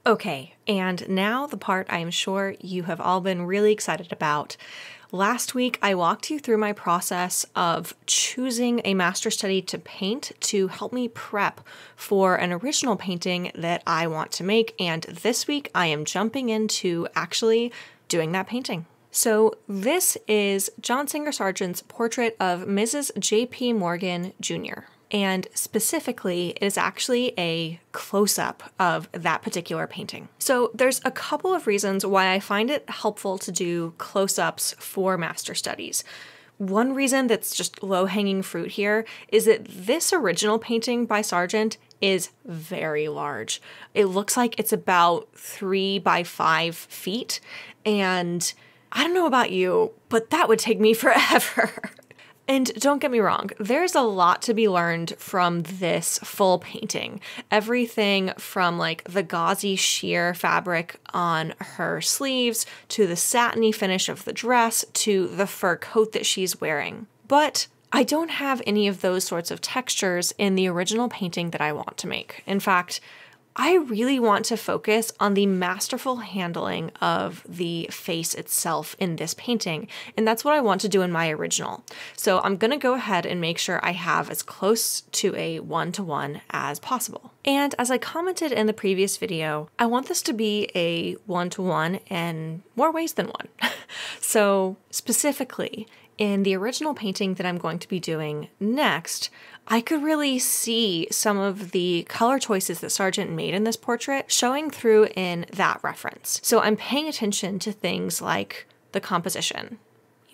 Okay, and now the part I am sure you have all been really excited about. Last week, I walked you through my process of choosing a master study to paint to help me prep for an original painting that I want to make, and this week I am jumping into actually doing that painting. So this is John Singer Sargent's portrait of Mrs. J.P. Morgan Jr., and specifically, it is actually a close-up of that particular painting. So there's a couple of reasons why I find it helpful to do close-ups for master studies. One reason that's just low-hanging fruit here is that this original painting by Sargent is very large. It looks like it's about 3 by 5 feet, and I don't know about you, but that would take me forever. And don't get me wrong, there's a lot to be learned from this full painting. Everything from like the gauzy sheer fabric on her sleeves, to the satiny finish of the dress, to the fur coat that she's wearing. But I don't have any of those sorts of textures in the original painting that I want to make. In fact, I really want to focus on the masterful handling of the face itself in this painting, and that's what I want to do in my original. So I'm going to go ahead and make sure I have as close to a one-to-one as possible. And as I commented in the previous video, I want this to be a one-to-one in more ways than one. So specifically, in the original painting that I'm going to be doing next, I could really see some of the color choices that Sargent made in this portrait showing through in that reference. So I'm paying attention to things like the composition.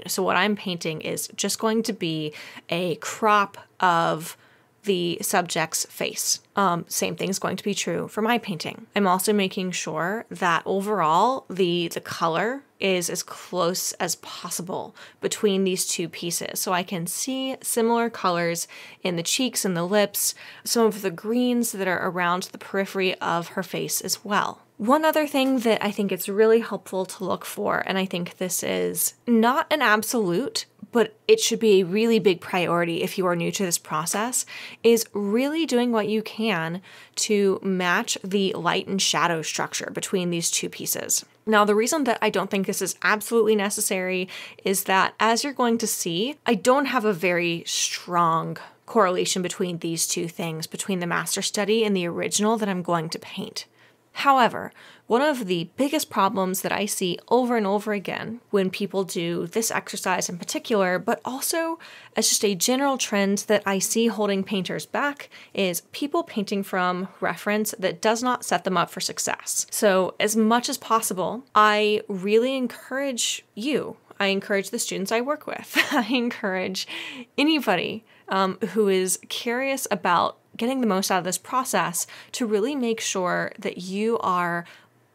So what I'm painting is just going to be a crop of the subject's face. Same thing's going to be true for my painting. I'm also making sure that overall the color is as close as possible between these two pieces. So I can see similar colors in the cheeks and the lips, some of the greens that are around the periphery of her face as well. One other thing that I think it's really helpful to look for, and I think this is not an absolute, but it should be a really big priority if you are new to this process, is really doing what you can to match the light and shadow structure between these two pieces. Now, the reason that I don't think this is absolutely necessary is that, as you're going to see, I don't have a very strong correlation between these two things, between the master study and the original that I'm going to paint. However, one of the biggest problems that I see over and over again when people do this exercise in particular, but also as just a general trend that I see holding painters back, is people painting from reference that does not set them up for success. So as much as possible, I really encourage you, I encourage the students I work with, I encourage anybody who is curious about getting the most out of this process to really make sure that you are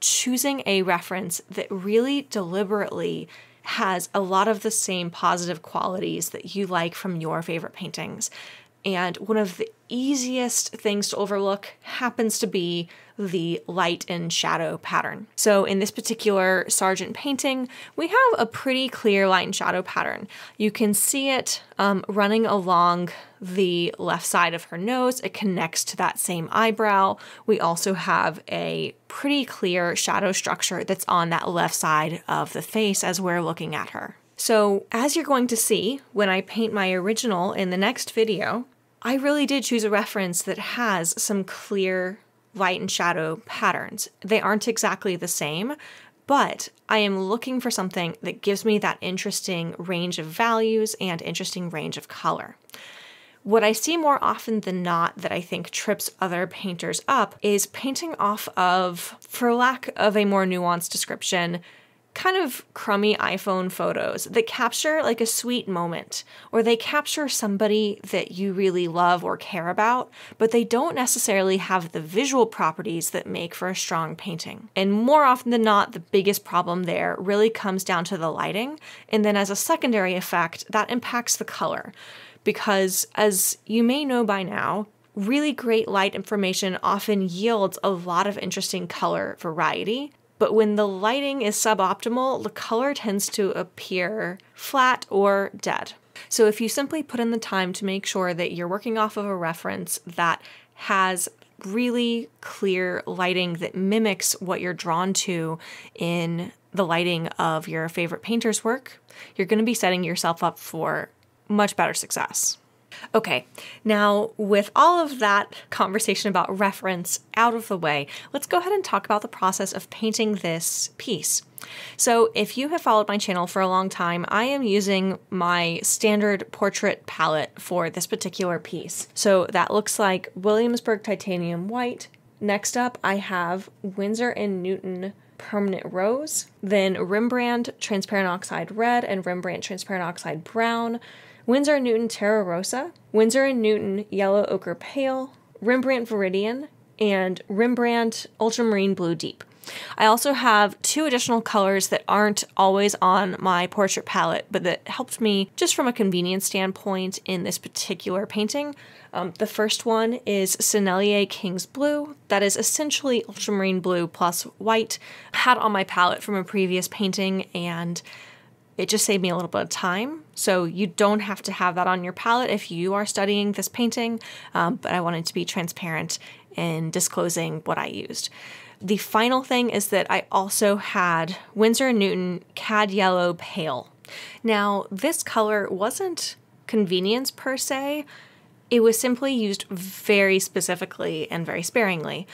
choosing a reference that really deliberately has a lot of the same positive qualities that you like from your favorite paintings. And one of the easiest things to overlook happens to be the light and shadow pattern. So in this particular Sargent painting, we have a pretty clear light and shadow pattern. You can see it running along the left side of her nose. It connects to that same eyebrow. We also have a pretty clear shadow structure that's on that left side of the face as we're looking at her. So as you're going to see when I paint my original in the next video, I really did choose a reference that has some clear light and shadow patterns. They aren't exactly the same, but I am looking for something that gives me that interesting range of values and interesting range of color. What I see more often than not that I think trips other painters up is painting off of, for lack of a more nuanced description, kind of crummy iPhone photos that capture like a sweet moment, or they capture somebody that you really love or care about, but they don't necessarily have the visual properties that make for a strong painting. And more often than not, the biggest problem there really comes down to the lighting, and then as a secondary effect, that impacts the color. Because as you may know by now, really great light information often yields a lot of interesting color variety. But when the lighting is suboptimal, the color tends to appear flat or dead. So if you simply put in the time to make sure that you're working off of a reference that has really clear lighting that mimics what you're drawn to in the lighting of your favorite painter's work, you're going to be setting yourself up for much better success. Okay, now with all of that conversation about reference out of the way, let's go ahead and talk about the process of painting this piece. So if you have followed my channel for a long time, I am using my standard portrait palette for this particular piece. So that looks like Williamsburg Titanium White. Next up, I have Winsor & Newton Permanent Rose, then Rembrandt Transparent Oxide Red and Rembrandt Transparent Oxide Brown, Winsor & Newton Terra Rosa, Winsor & Newton Yellow Ochre Pale, Rembrandt Viridian, and Rembrandt Ultramarine Blue Deep. I also have two additional colors that aren't always on my portrait palette, but that helped me just from a convenience standpoint in this particular painting. The first one is Sennelier King's Blue. That is essentially ultramarine blue plus white. I had on my palette from a previous painting, and it just saved me a little bit of time. So you don't have to have that on your palette if you are studying this painting, but I wanted to be transparent in disclosing what I used. The final thing is that I also had Winsor & Newton Cad Yellow Pale. Now, this color wasn't convenience per se. It was simply used very specifically and very sparingly.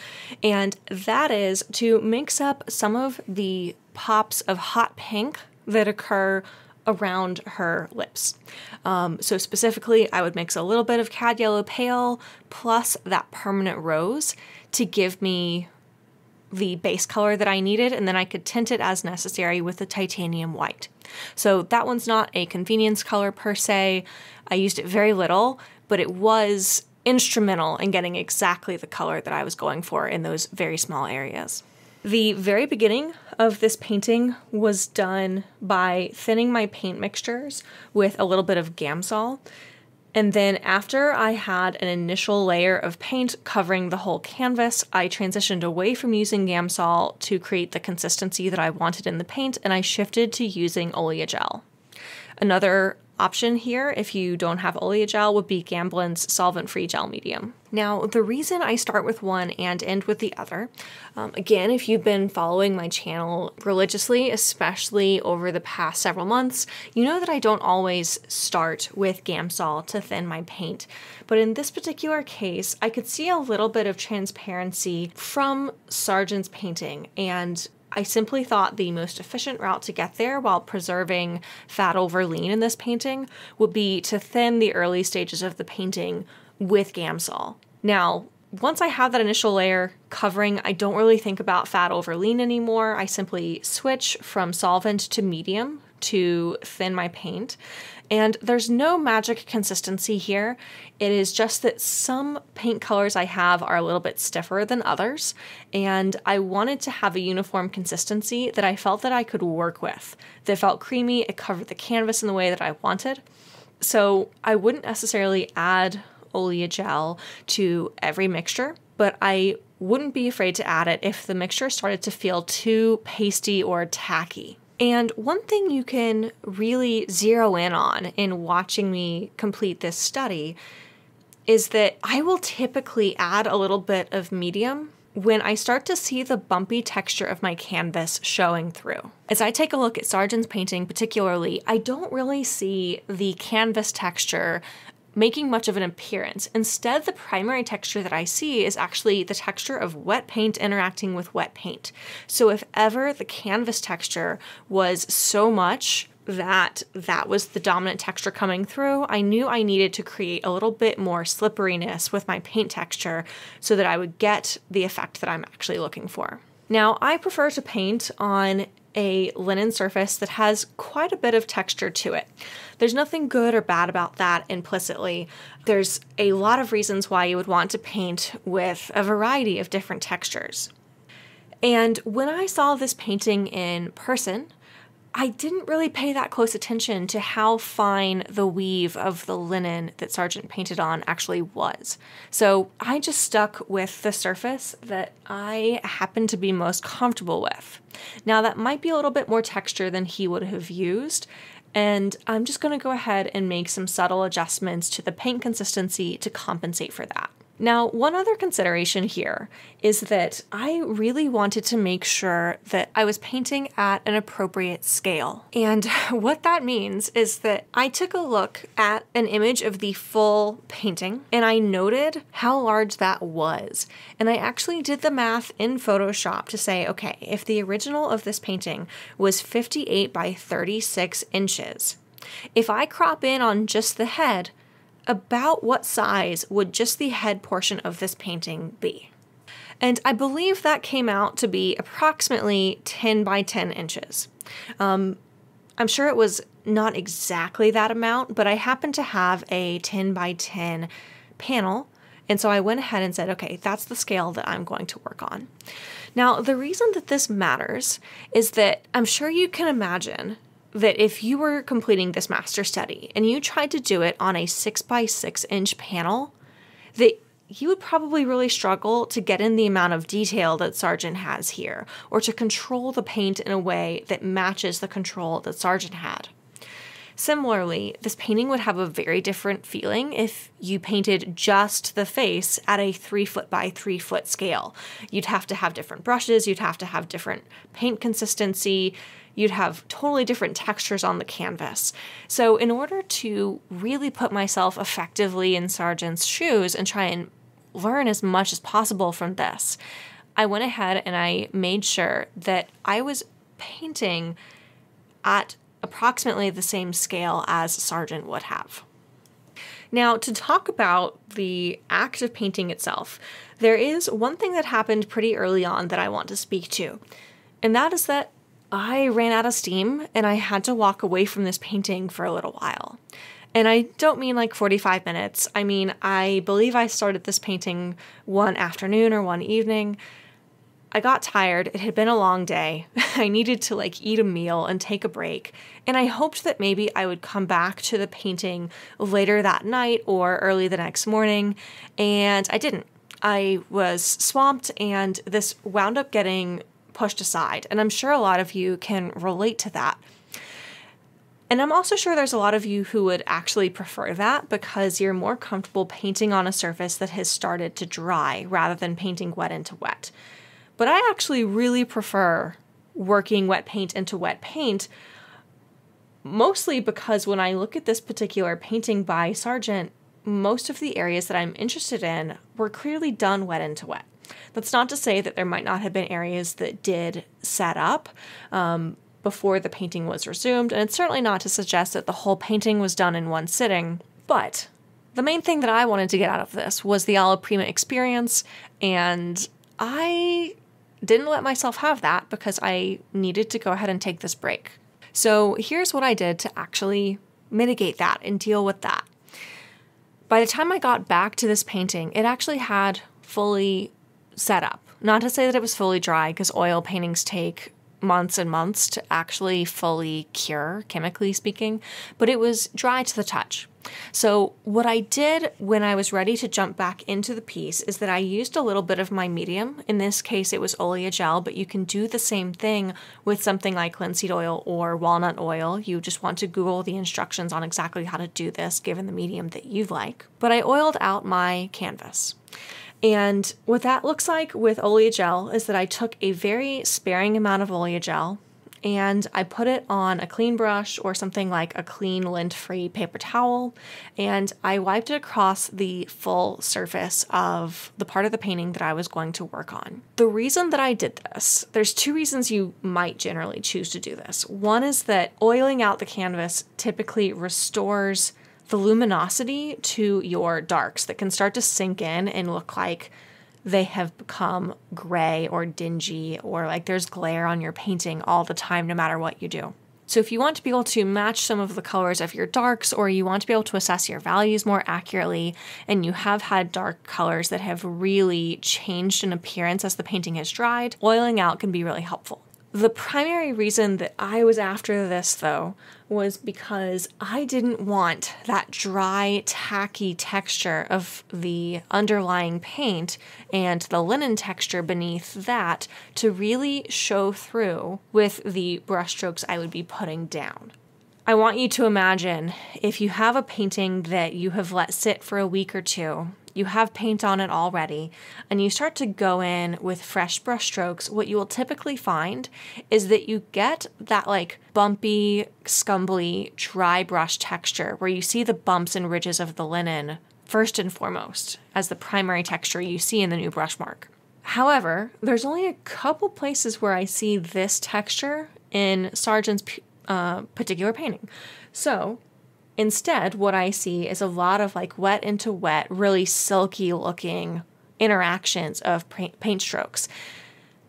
And that is to mix up some of the pops of hot pink that occur around her lips. So specifically, I would mix a little bit of Cad Yellow Pale plus that Permanent Rose to give me the base color that I needed, and then I could tint it as necessary with the Titanium White. So that one's not a convenience color per se. I used it very little, but it was instrumental in getting exactly the color that I was going for in those very small areas. The very beginning of this painting was done by thinning my paint mixtures with a little bit of Gamsol. And then after I had an initial layer of paint covering the whole canvas, I transitioned away from using Gamsol to create the consistency that I wanted in the paint, and I shifted to using Oleogel. Another option here, if you don't have Oleogel, would be Gamblin's solvent-free gel medium. Now, the reason I start with one and end with the other, again, if you've been following my channel religiously, especially over the past several months, you know that I don't always start with Gamsol to thin my paint. But in this particular case, I could see a little bit of transparency from Sargent's painting, and I simply thought the most efficient route to get there while preserving fat over lean in this painting would be to thin the early stages of the painting with Gamsol. Now, once I have that initial layer covering, I don't really think about fat over lean anymore. I simply switch from solvent to medium to thin my paint. And there's no magic consistency here. It is just that some paint colors I have are a little bit stiffer than others, and I wanted to have a uniform consistency that I felt that I could work with, that felt creamy, it covered the canvas in the way that I wanted. So I wouldn't necessarily add Oleogel to every mixture, but I wouldn't be afraid to add it if the mixture started to feel too pasty or tacky. And one thing you can really zero in on in watching me complete this study is that I will typically add a little bit of medium when I start to see the bumpy texture of my canvas showing through. As I take a look at Sargent's painting particularly, I don't really see the canvas texture making much of an appearance. Instead, the primary texture that I see is actually the texture of wet paint interacting with wet paint. So if ever the canvas texture was so much that was the dominant texture coming through, I knew I needed to create a little bit more slipperiness with my paint texture so that I would get the effect that I'm actually looking for. Now, I prefer to paint on a linen surface that has quite a bit of texture to it. There's nothing good or bad about that implicitly. There's a lot of reasons why you would want to paint with a variety of different textures. And when I saw this painting in person, I didn't really pay that close attention to how fine the weave of the linen that Sargent painted on actually was. So I just stuck with the surface that I happened to be most comfortable with. Now that might be a little bit more texture than he would have used, and I'm just going to go ahead and make some subtle adjustments to the paint consistency to compensate for that. Now, one other consideration here is that I really wanted to make sure that I was painting at an appropriate scale. And what that means is that I took a look at an image of the full painting and I noted how large that was. And I actually did the math in Photoshop to say, okay, if the original of this painting was 58 by 36 inches, if I crop in on just the head, about what size would just the head portion of this painting be? And I believe that came out to be approximately 10 by 10 inches. I'm sure it was not exactly that amount, but I happened to have a 10 by 10 panel. And so I went ahead and said, okay, that's the scale that I'm going to work on. Now, the reason that this matters is that I'm sure you can imagine that if you were completing this master study and you tried to do it on a 6 by 6 inch panel, that you would probably really struggle to get in the amount of detail that Sargent has here, or to control the paint in a way that matches the control that Sargent had. Similarly, this painting would have a very different feeling if you painted just the face at a 3 foot by 3 foot scale. You'd have to have different brushes, you'd have to have different paint consistency, you'd have totally different textures on the canvas. So in order to really put myself effectively in Sargent's shoes and try and learn as much as possible from this, I went ahead and I made sure that I was painting at approximately the same scale as Sargent would have. Now, to talk about the act of painting itself, there is one thing that happened pretty early on that I want to speak to, and that is that I ran out of steam and I had to walk away from this painting for a little while. And I don't mean like 45 minutes. I mean, I believe I started this painting one afternoon or one evening. I got tired. It had been a long day. I needed to eat a meal and take a break. And I hoped that maybe I would come back to the painting later that night or early the next morning. And I didn't. I was swamped and this wound up getting pushed aside. And I'm sure a lot of you can relate to that. And I'm also sure there's a lot of you who would actually prefer that because you're more comfortable painting on a surface that has started to dry rather than painting wet into wet. But I actually really prefer working wet paint into wet paint, mostly because when I look at this particular painting by Sargent, most of the areas that I'm interested in were clearly done wet into wet. That's not to say that there might not have been areas that did set up before the painting was resumed, and it's certainly not to suggest that the whole painting was done in one sitting, but the main thing that I wanted to get out of this was the alla prima experience, and I didn't let myself have that because I needed to go ahead and take this break. So here's what I did to actually mitigate that and deal with that. By the time I got back to this painting, it actually had fully set up. Not to say that it was fully dry, because oil paintings take months and months to actually fully cure, chemically speaking, but it was dry to the touch. So what I did when I was ready to jump back into the piece is that I used a little bit of my medium. In this case, it was Olea gel, but you can do the same thing with something like linseed oil or walnut oil. You just want to Google the instructions on exactly how to do this, given the medium that you like. But I oiled out my canvas. And what that looks like with Olea gel is that I took a very sparing amount of Olea gel and I put it on a clean brush or something like a clean lint-free paper towel, and I wiped it across the full surface of the part of the painting that I was going to work on. The reason that I did this, there's two reasons you might generally choose to do this. One is that oiling out the canvas typically restores the luminosity to your darks that can start to sink in and look like they have become gray or dingy or like there's glare on your painting all the time, no matter what you do. So if you want to be able to match some of the colors of your darks, or you want to be able to assess your values more accurately, and you have had dark colors that have really changed in appearance as the painting has dried, oiling out can be really helpful. The primary reason that I was after this, though, was because I didn't want that dry, tacky texture of the underlying paint and the linen texture beneath that to really show through with the brushstrokes I would be putting down. I want you to imagine if you have a painting that you have let sit for a week or two, you have paint on it already, and you start to go in with fresh brush strokes, what you will typically find is that you get that like bumpy, scumbly, dry brush texture where you see the bumps and ridges of the linen first and foremost as the primary texture you see in the new brush mark. However, there's only a couple places where I see this texture in Sargent's particular painting. So instead, what I see is a lot of like wet into wet, really silky looking interactions of paint strokes.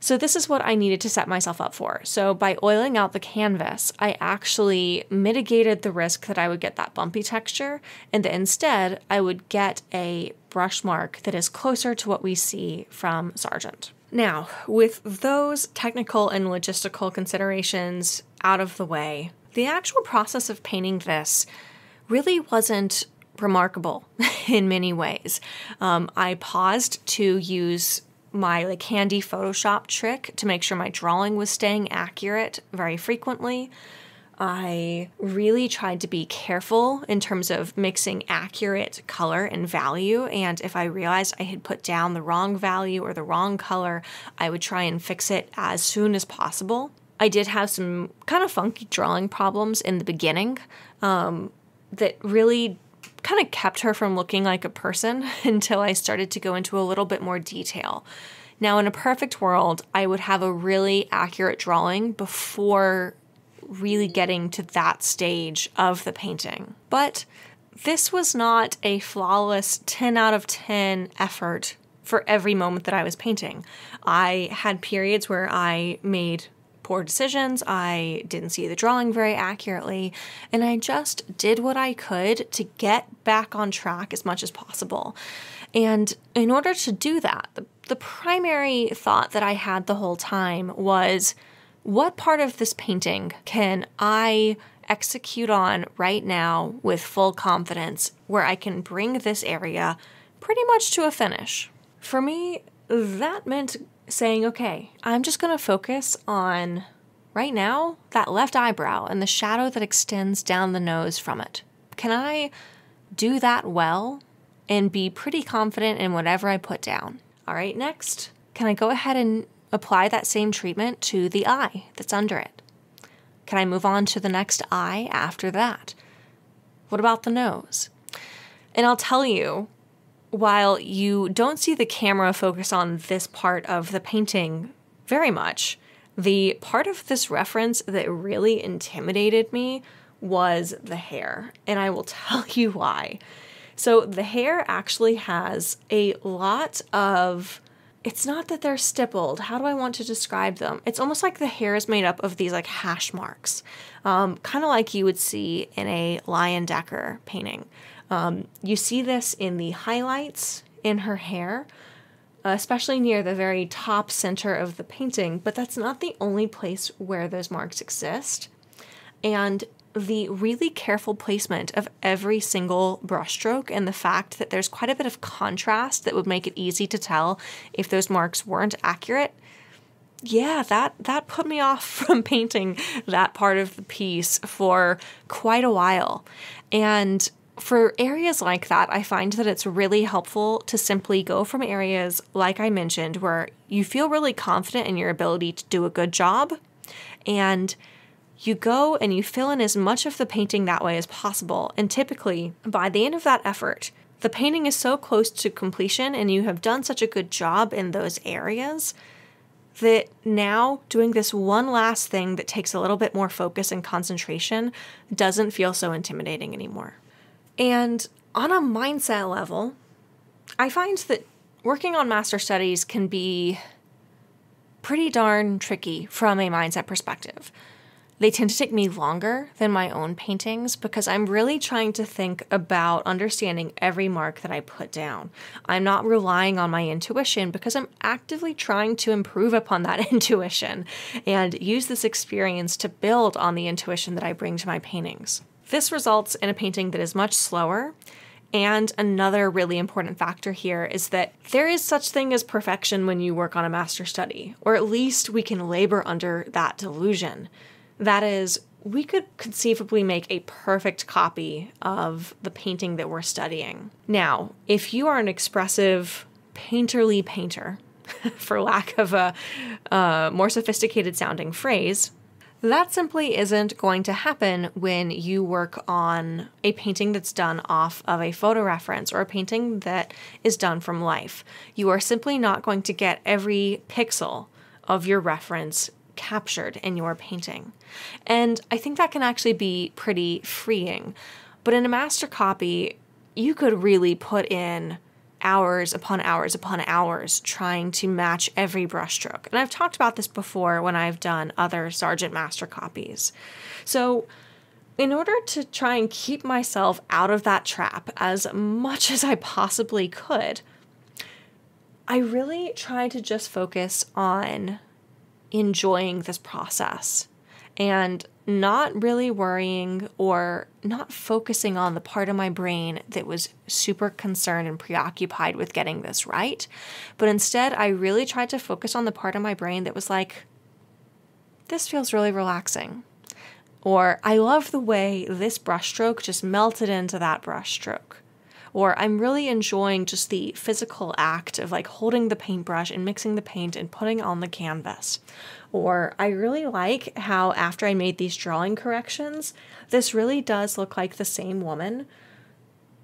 So this is what I needed to set myself up for. So by oiling out the canvas, I actually mitigated the risk that I would get that bumpy texture, and that instead I would get a brush mark that is closer to what we see from Sargent. Now, with those technical and logistical considerations out of the way, the actual process of painting this really wasn't remarkable in many ways. I paused to use my like handy Photoshop trick to make sure my drawing was staying accurate very frequently. I really tried to be careful in terms of mixing accurate color and value, and if I realized I had put down the wrong value or the wrong color, I would try and fix it as soon as possible. I did have some kind of funky drawing problems in the beginning that really kind of kept her from looking like a person until I started to go into a little bit more detail. Now, in a perfect world, I would have a really accurate drawing before really getting to that stage of the painting. But this was not a flawless 10 out of 10 effort for every moment that I was painting. I had periods where I made poor decisions, I didn't see the drawing very accurately, and I just did what I could to get back on track as much as possible. And in order to do that, the primary thought that I had the whole time was, what part of this painting can I execute on right now with full confidence where I can bring this area pretty much to a finish? For me, that meant saying, okay, I'm just going to focus on, right now, that left eyebrow and the shadow that extends down the nose from it. Can I do that well and be pretty confident in whatever I put down? All right, next, can I go ahead and apply that same treatment to the eye that's under it? Can I move on to the next eye after that? What about the nose? And I'll tell you, while you don't see the camera focus on this part of the painting very much, the part of this reference that really intimidated me was the hair, and I will tell you why. So the hair actually has a lot of, it's not that they're stippled. How do I want to describe them? It's almost like the hair is made up of these like hash marks, kind of like you would see in a Lion Decker painting. You see this in the highlights in her hair, especially near the very top center of the painting, but that's not the only place where those marks exist. And the really careful placement of every single brushstroke and the fact that there's quite a bit of contrast that would make it easy to tell if those marks weren't accurate, yeah, that put me off from painting that part of the piece for quite a while. And for areas like that, I find that it's really helpful to simply go from areas, like I mentioned, where you feel really confident in your ability to do a good job, and you go and you fill in as much of the painting that way as possible. And typically, by the end of that effort, the painting is so close to completion and you have done such a good job in those areas that now doing this one last thing that takes a little bit more focus and concentration doesn't feel so intimidating anymore. And on a mindset level, I find that working on master studies can be pretty darn tricky from a mindset perspective. They tend to take me longer than my own paintings because I'm really trying to think about understanding every mark that I put down. I'm not relying on my intuition because I'm actively trying to improve upon that intuition and use this experience to build on the intuition that I bring to my paintings. This results in a painting that is much slower. And another really important factor here is that there is such thing as perfection when you work on a master study, or at least we can labor under that delusion. That is, we could conceivably make a perfect copy of the painting that we're studying. Now, if you are an expressive, painterly painter, for lack of a more sophisticated sounding phrase, that simply isn't going to happen when you work on a painting that's done off of a photo reference or a painting that is done from life. You are simply not going to get every pixel of your reference captured in your painting. And I think that can actually be pretty freeing. But in a master copy, you could really put in hours upon hours upon hours trying to match every brushstroke. And I've talked about this before when I've done other Sargent master copies. So in order to try and keep myself out of that trap as much as I possibly could, I really tried to just focus on enjoying this process and not really worrying or not focusing on the part of my brain that was super concerned and preoccupied with getting this right. But instead, I really tried to focus on the part of my brain that was like, this feels really relaxing. Or I love the way this brushstroke just melted into that brushstroke. Or I'm really enjoying just the physical act of like holding the paintbrush and mixing the paint and putting on the canvas. Or I really like how after I made these drawing corrections, this really does look like the same woman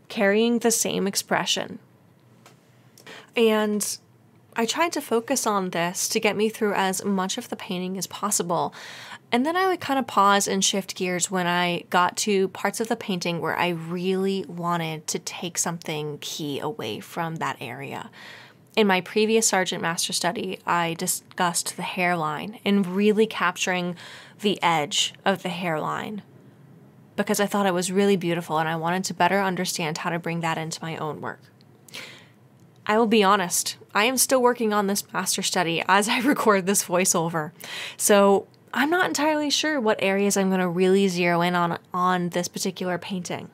carrying the same expression. And I tried to focus on this to get me through as much of the painting as possible. And then I would kind of pause and shift gears when I got to parts of the painting where I really wanted to take something key away from that area. In my previous Sargent Master Study, I discussed the hairline and really capturing the edge of the hairline because I thought it was really beautiful and I wanted to better understand how to bring that into my own work. I will be honest, I am still working on this master study as I record this voiceover. So I'm not entirely sure what areas I'm going to really zero in on this particular painting.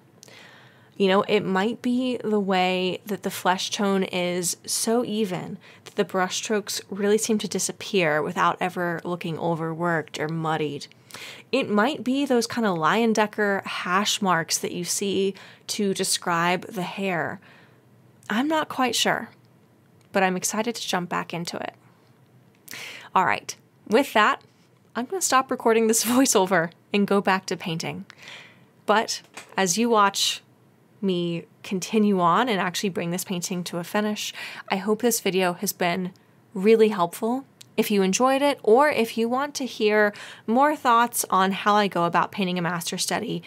You know, it might be the way that the flesh tone is so even that the brushstrokes really seem to disappear without ever looking overworked or muddied. It might be those kind of Leyendecker hash marks that you see to describe the hair. I'm not quite sure, but I'm excited to jump back into it. All right, with that, I'm going to stop recording this voiceover and go back to painting. But as you watch me continue on and actually bring this painting to a finish, I hope this video has been really helpful. If you enjoyed it, or if you want to hear more thoughts on how I go about painting a master study,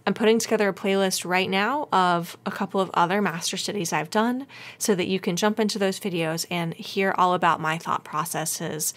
I'm putting together a playlist right now of a couple of other master studies I've done so that you can jump into those videos and hear all about my thought processes,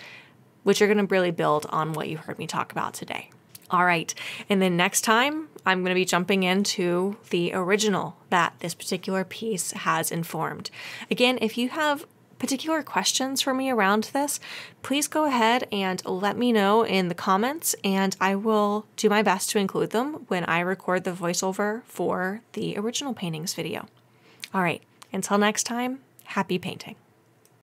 which are going to really build on what you heard me talk about today. All right, and then next time, I'm going to be jumping into the original that this particular piece has informed. Again, if you have particular questions for me around this, please go ahead and let me know in the comments, and I will do my best to include them when I record the voiceover for the original paintings video. All right, until next time, happy painting.